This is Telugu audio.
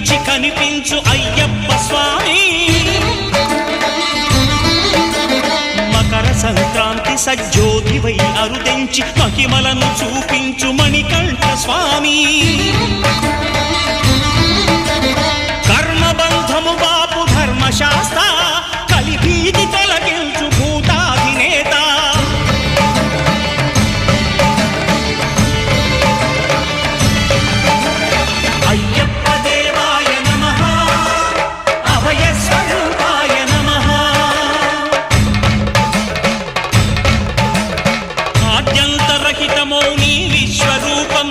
కనిపించి కనిపించు అయ్యప్ప స్వామి. మకర సంక్రాంతి సజ్జోతివై అరుదెంచి మహిమలను చూపించు మణికంఠ స్వామి. కర్మబంధము బాపు ధర్మశాస్త్ర కలిభీతి తొలగించు భూతాధినేత. అయ్యప్ప దేవాయ నమః, అభయ స్వరూపాయ నమః. ఆద్యంతరహితమౌ నీ విశ్వరూపం